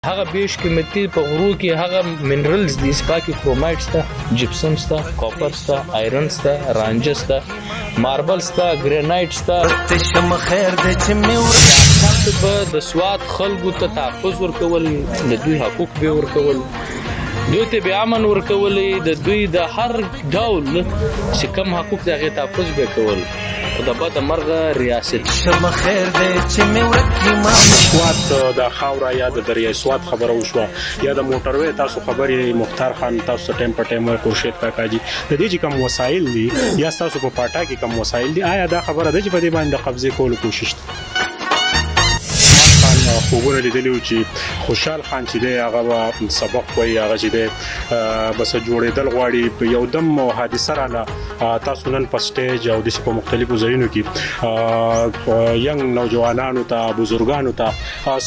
هغه بیش قیمتي په غرو کې هغه منرالز دي چې پاکي کرومایټ شته، جپسم شته، کاپر شته، آیرن شته، رانجه شته، ماربل شته، ګرینایټ شته. تشم خیر د چمه به د سواد خلکو ته تحفظ ورکول، د دوی حقوق به ورکول، دوی ته به امن ورکول، د دوی د هر ډول چې کوم حقوق د هغې تحفظ به کول. خو د بده مرغه ریاست شم خیر د چمه ورکی ما سواد د خاورا یا د دریای سواد خبره وشوه یا د موټروي تاسو خبرې مختار خان تاسو ټیم په ټیم خورشید کاکاجي د دې چې کوم وسایل دي یا تاسو په پاټا کې کوم وسایل دي آیا دا خبره ده چې په دې باندې قبضه کولو کوشش خوبونه لیدلی و چې خوشحال خان چې دی هغه سبق وایي هغه چې دی بس جوړېدل غواړي یو دم حادثه راله تاسو نن په سټیج او داسې په مختلفو ځایونو کې ینګ نوجوانانو ته بزرګانو ته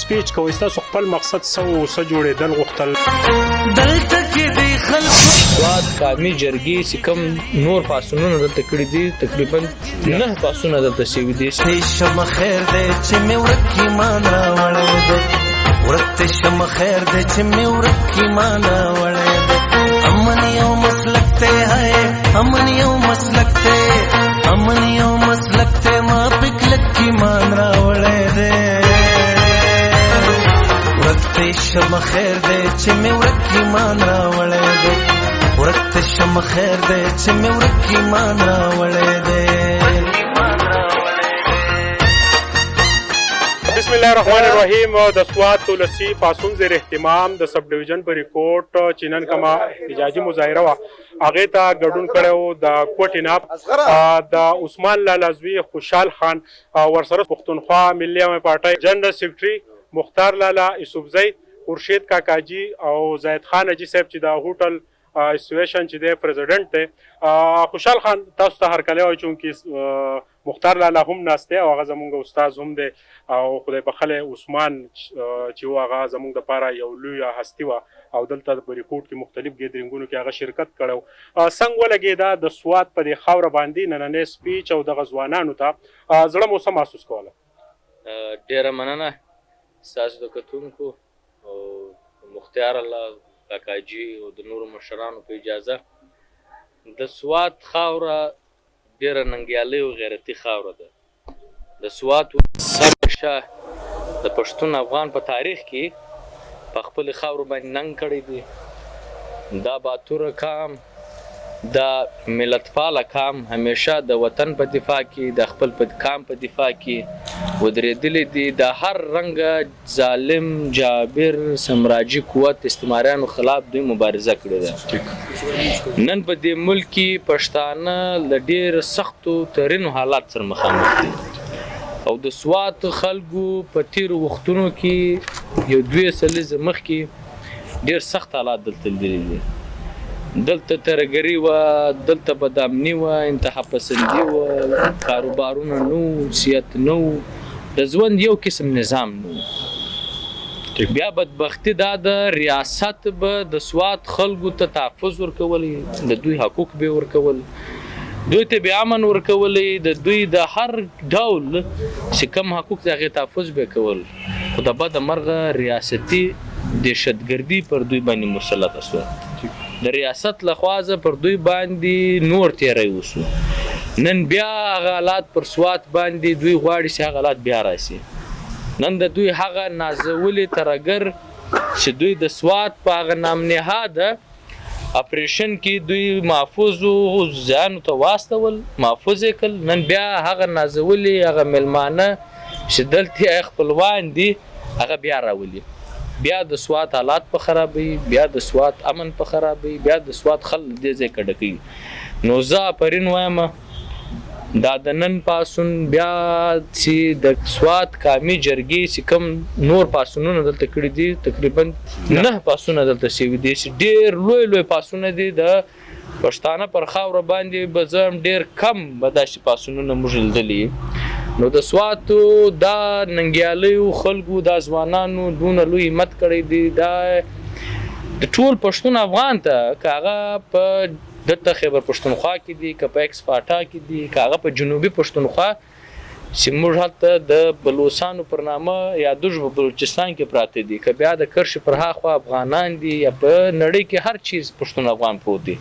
سپیچ کوئ تاسو خپل مقصد څه جوړېدل غوښتل دلته کې دی خلک سواد قامي جرګې چې کوم نور پاسونونه دلته کړي دي تقریبا 9 پاسونه دلته شوي دي. شم خیر د چمه ورکی مان راوړې ده ورته شم خیر د چمه ورکی مان راوړې ده امن یو مسلک ته ہے امن یو مسلک ته امن یو مسلک ته ما پکلک کی مان راوړې ده ورته شم خیر د چمه ورکی مان راوړې ده ورته شم خیر د چمه ورکی مان راوړې ده. بسم الله الرحمن الرحیم. د سواد تولسی پاسون زیر اهتمام د سب ډیویژن په ریکورډ چینن کما احتجاجي مظاهره وا هغه ته ګډون کړو د کوټ ناب د عثمان لالازوی خوشحال خان ورسره پښتونخوا ملي عوامي پارټي جنرال سیکریټري مختار لالا یوسفزئی خورشید کاکاجي او زید خان اجي صاحب چې د هوټل اسوسییشن چې د پریزیډنټ ته خوشحال خان تاسو ته هرکلی وایي چې مختار لالا هم ناسته او هغه زمونږ استاد هم دی او خدای بخله عثمان چې هغه زمونږ د پاره یو لوی هستی و او دلته په ریپورت کې مختلف ګیدرینګونو کې هغه شرکت کړو. څنګه ولګېده د سواد په دې خاوره باندې نننې سپیچ او د غزوانانو ته زړه مو څه محسوس کوله؟ ډېره مننه ستاسو د کتونکو او مختار الله کاکاجي او د نورو مشرانو په اجازه د سواد خاوره ډېره ننګیالۍ او غیرتي خاوره ده. د سواد سرشه د پښتون افغان په تاریخ کې په خپل خاورو باندې ننګ کړی دی. دا باتوره کام دا ملتپاله کام همیشه د وطن په دفاع کې د خپل کام په دفاع کې ودرېدلی دي. د هر رنګه ظالم جابر سمراجي قوت استعماریانو خلاف دوی مبارزه کړې ده. نن په دې ملک کې پښتانه له ډېر سختو ترینو حالات سره مخامخ دي او د سواد خلکو په تیرو وختونو کې یو 2 سلیزه مخکې ډېر سخت حالات دلته لیدلي دي. دلته ترهګري وه، دلته بدامني وه، انتها پسندي وه، کاروبارونه نه وو، سیاست نه وو، د ژوند یو قسم نظام نه وو. بیا بدبختي دا د ریاست به د سواد خلکو ته تحفظ ورکول، د دوی حقوق به ورکول، دوی ته به امن ورکول، د دوی د هر ډول چې کوم حقوق د هغې تحفظ به کول. خو د بده مرغه ریاستي دهشتګردي پر دوی باندې مسلطه شوه. د ریاست لخوا پر دوی باندې نور تیری وشو. نن بیا هغه حالات پر سواد باندې دوی غواړي چې هغه حالات بیا راشي. نن د دوی هغه نازولي ترهګر چې دوی د سواد په هغه نام نهاده اپریشن کې دوی محفوظو ځانو ته واستول، محفوظ یې کړل. نن بیا هغه نازولي هغه میلمانه چې دلته خپلوان دي هغه بیا راولي. بیا د سواد حالات په خرابوي، بیا د سواد امن په خرابوي، بیا د سواد خلک دې ځای کډه کوي. نو زه آفرین وایم دا د نن پاسون بیا چې د سواد قامي جرګې چې کوم نور پاسونونه دلته کړي دي تقریبا 9 پاسونه دلته شوي دي چې ډېر لوی پاسونه دي. د پښتانه پر خاوره باندې به زه هم ډېر کم به داسې پاسونونه موږ لیدلي. نو د سواتو دا ننګیالیو خلکو دا ځوانانو دونه لوی همت کړی دی دا د ټول پښتون افغان ته که هغه په دلته خیبر پښتونخوا کې دي، که په ایکس فاټا کې دي، که هغه په جنوبي پښتونخوا چې موږ هلته د بلوچستانو پر نامه یادوش په بلوچستان کې پراته دي که بیا د کرښې پر هاخوا افغانان دي یا په نړۍ کې هر چیز پښتون افغان پروت دي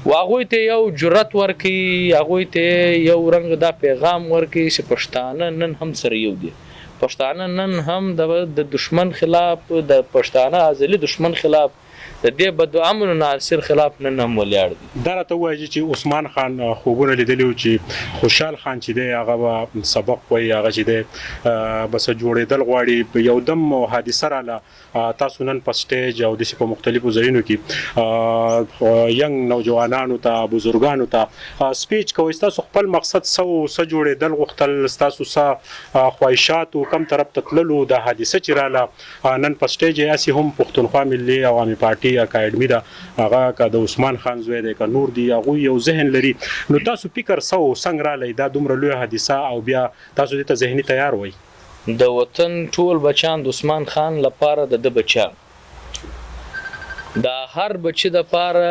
و هغوی ته یو جرأت ورکوي هغوی ته یو رنګ دا پیغام ورکوي چې پښتانه نن هم سره یو دي پښتانه نن هم د دشمن خلاف د پښتانه ازلي دشمن خلاف د دې بد امن ناصر خلاف نن هم ولاړ دي دا راته وایي چې عثمان خان خوبونه لیدلی و چې خوشحال خان چې دی هغه به سبق وایي هغه چې دی بس جوړېدل غواړي یو دم حادثه راله تاسو نن په سټیج او داسې په مختلفو ځایونو کې ینګ نوجوانانو ته بزرګانو ته سپیچ کوئ ستاسو خپل مقصد څه جوړېدل غوښتل ستاسو څه خواهشاتو کم طرف ته تللو دا حادثه چې راله نن په سټیج یې هسې هم پښتونخوا ملي عوامي پارټي اکاډمي ده هغه که د عثمان خان زوی دی که نور دي هغوی یو ذهن لري نو تاسو فکر څنګه رالی دا دومره لویه حادثه او بیا تاسو دې ته ذهني تیار وئ د وطن ټول بچیان د عثمان خان لپاره د بچیان دا هر بچی د پاره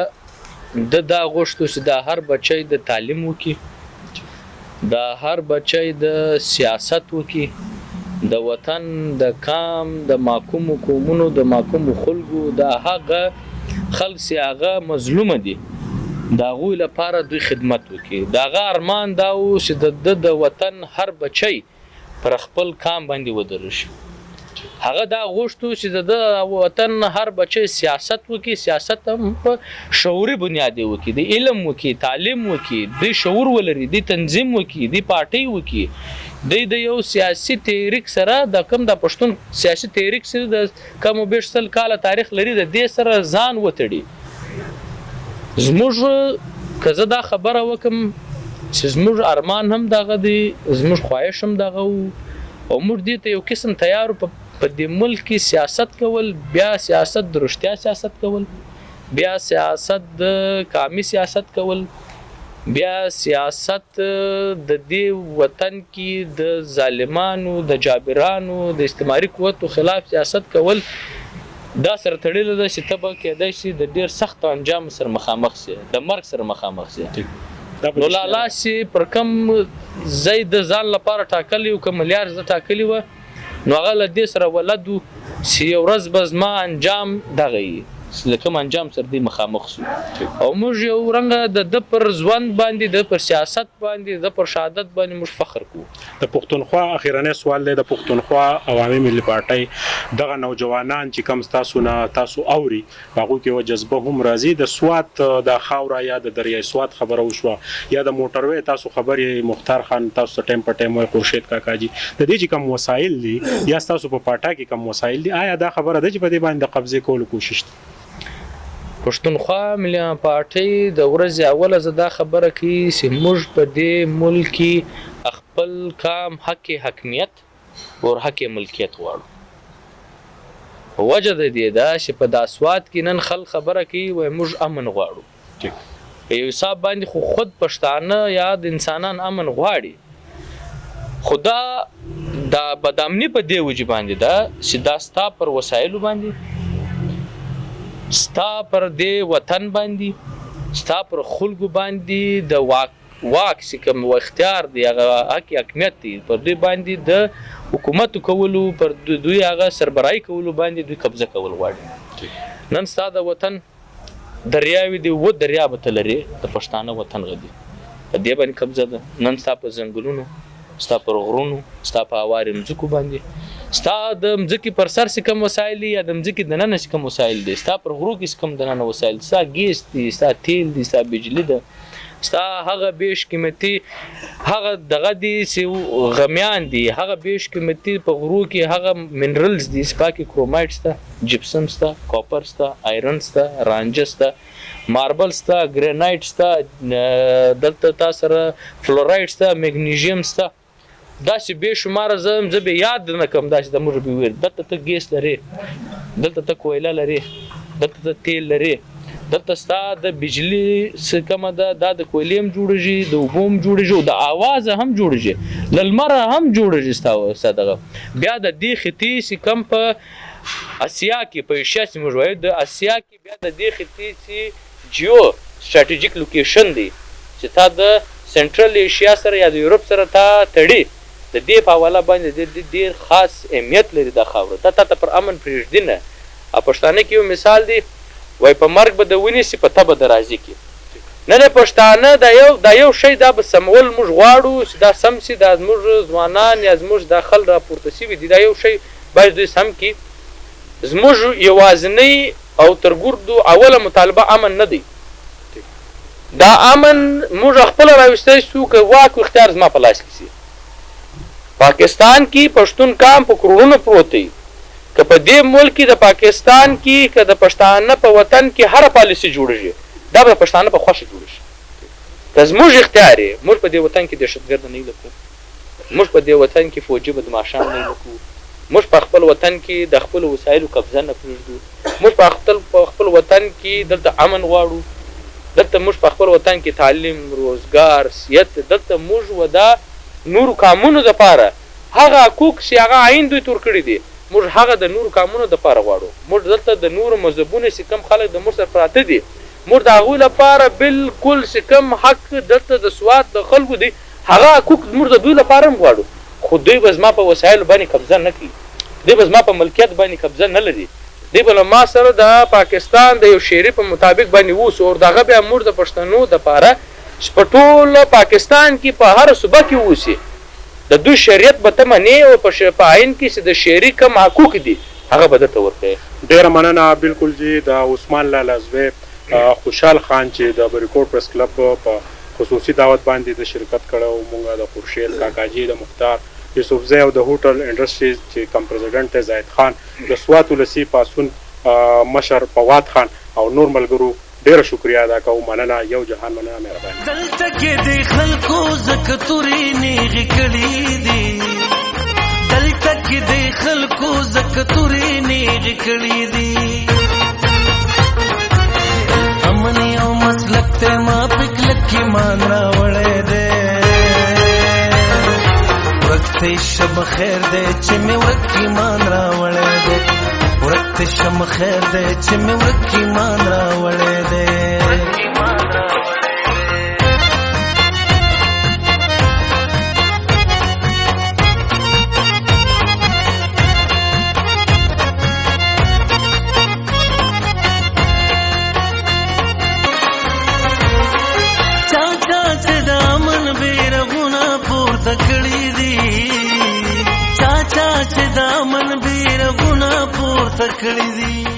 دا غوښتو چې دا هر بچی د تعلیم وکړي دا هر بچی د سیاست وکړي د وطن د کام د محکومو قومونو د محکومو خلکو د هغه خلک چې هغه مظلومه دي د هغوی لپاره دوی خدمت وکړي د هغه ارمان دا و چې د وطن هر بچی پر خپل کام باندې ودرې شي هغه دا غوښتو چې د وطن هر بچی سیاست وکړي سیاست هم په شعوري بنیاد وکړي د علم وکړي تعلیم وکړي د شعور ولري د تنظیم وکړي د پارټي وکړي د یو سیاسي تحریک سره د کم د پښتون سیاسي تحریک سره د کم او بیش سل کاله تاریخ لري د دې سره ځان وتړي زموږ که زه دا خبره وکم چې زموږ ارمان هم دغه دی زموږ خواهش هم دغه او موږ دې ته یو قسم تیار په دې ملک کې سیاست کول بیا سیاست د رښتیا سیاست کول بیا سیاست د کامي سیاست کول بیا سیاست د دې وطن کې د ظالمانو د جابرانو د استعماري قوتو خلاف سیاست کول دا سره تړلې ده چې ته به کېدای شي د ډېر سخت انجام سره مخامخ شي د مرګ سره مخامخ شي نو لالا چې پر کم ځای د ځان لپاره ټاکلی و که ملیار زه ټاکلی وه نو هغه له دې سره ولد و چې یو ورځ به زما انجام دغه وي د کوم انجام سره دی مخامخ شو او موږ یو رنګه د پر ژوند باندې د پر سیاست باندې د پر شهادت باندې موږ فخر کوو د پښتونخوا اخیرنی سوال دی د پښتونخوا عوامي ملي پارټۍ دغه نوجوانان چې کم تاسو اوري هغوی کې یوه جذبه هم راځي د سوات د خاوره یا د دریای سوات خبره وشوه یا د موټروی تاسو خبرې مختار خان تاسو ته ټایم په ټایم وایي خورشید کاکاجي د دې چې کم وسایل دي یا ستاسو په پارټا کې کم وسایل دي آیا دا خبره ده چې په دې باندې د قبضې کولو کوشش دی پښتونخوا ملي پارټۍ د ورځې اوله زه دا خبره کوي چې موږ په دې ملک کې خپل کام حق حاکمیت او حق ملکیت غواړو وجه د دې دا چې په د اسوات کې نن خلک خبره کوي وایي موږ امن غواړو په یو حساب باندې خو خود پښتانه یا د انسانان امن غواړي خو دا بدامني په دې وجې باندې ده چې دا ستا پر وسایلو باندې ستا پر دې وطن باندې ستا پر خلکو باندې د واک چې کوم اختیار دی هغه حق حاکمیت دی پر دوی باندې د حکومت کولو پر دوی هغه سربراهي کولو باندې دوی قبضه کول غواړي نن ستا د وطن دریاوې دی و دریاب ته لري د پښتانه وطن غدي په دې باندې قبضه ده نن ستا په ځنګلونو ستا پر غرونو ستا په هوارې مځکو باندې ستا د مځکې پر سر چې کوم وسایل دي یا د مځکې دننه چې کوم وسایل دي ستا پر غرو کې چې کوم دننه وسایل ستا ګیس دي ستا تیل دي ستا بجلی ده ستا هغه بیش قیمتي هغه دغه دي چې غمیان دي هغه بیش قیمتي په غرو کې هغه منرلز دي سپا کې کرومایټ ستا جپسم ستا کاپر ستا آیرن ستا رانجه ستا ماربل ستا ګرینایټ ستا دلته تا سره فلورایډ ستا میګنیزیم ستا داسې بې شماره زه به یاد نه کړم داسې د موږ به ویل دلته ته ګیس لرې دلته ته کویله لرې دلته ته تیل لرې دلته ستا د بجلي څه کومه ده دا د کویلې هم جوړېږي د اوبو هم جوړېږي او د اوازه هم جوړېږي له لمره هم جوړېږي ستا دغه بیا د دې خطې چې کوم په اسیا کې په ایشیا چې موږ وایو د اسیا کې بیا د دې خطې چې جیو سټراټیجیک لوکیشن دی چې تا د سنټرل ایشیا سره یا د یورپ سره تا تړي د دې په حواله باندې ډېر خاص اهمیت لري دا خاوره دا تا ته پر امن پرېږدي نه پښتانه کې یو مثال دی وایي په مرګ به د ونیسي په تبه د راضي کې نه نه پښتانه دا یو شی دا به سمول موږ غواړو چې دا سم سي دا زموږ ځوانان یا زموږ دا خل راپورته سوي دي دا یو شی باید دوی سم کړي زموږ یوازینۍ او تر ګردو اوله مطالبه امن نه دی دا امن موږ خپله راویستی سو که واک و اختیار زما په لاس کې سي پاکستان کې پښتون قام په کروڑونو پروت دی که په دې ملک کې د پاکستان کې که د پښتانه په وطن کې هره پالیسي جوړېږي دا به د پښتانه په خوښه جوړه شي که زموږ اختیار یې موږ په دې وطن کې دهشتګرده نه لکو موږ په دې وطن کې فوجي بدماشان نه لکو موږ په خپل وطن کې د خپلو وسایلو قبضه نه پرېږدو موږ په خپل وطن کې دلته امن غواړو دلته موږ په خپل وطن کې تعلیم روزګار صحت دلته موږ و دا نورو کامونو دپاره هغه حقوق چې هغه عین دوی تور کړي دي موږ هغه د نورو کامونو دپاره غواړو موږ دلته د نورو مذهبونو چې کوم خلک د موږ سره پراته دي موږ د هغوی لپاره بالکل چې کوم حق دلته د سوات د خلکو دی هغه حقوق موږ د دوی لپاره هم غواړو خو دوی به زما په وسایلو باندې قبضه نه کوي دوی به زما په ملکیت باندې قبضه نه لري دوی به له ما سره د پاکستان د یو شعري په مطابق باندې اوسو او دغه بیا موږ د پښتنو دپاره چې په ټول پاکستان کې په هره صوبه کې اوسي د دوی شریعت به ته منې او په عین کې چې د شعري کوم حقوق دي هغه به درته ورکوي ډېره مننه بلکل جی د عثمان لالا زوی خوشحال خان چې د بریکوټ پریس کلب په خصوصي دعوت باندې د شرکت کړی مونږ د خورشید کاکاجي د مختار یوسفزی او د هوټل انډسټریز چې کوم پریزیډنټ دی زاهد خان د سوات ولسي پاڅون مشر فواد خان او نور ملګرو ډېره شکریه ادا کوو مننه یو جهان مننه مهرباني دلته کې د خلکو زکه تورې نیغې کړي دي دلته کې د خلکو زکه تورې نیغې کړي دي امن یو مسلک ته ما پکلک کې مان راوړی دی ورکته شب خیر دی چې مې ورک ایمان راوړی دی ورکته شب خیر دی چې مې ورک ایمان راوړی دی تکړی دی چاچا چې دامن بیر غنا پور تکړی دی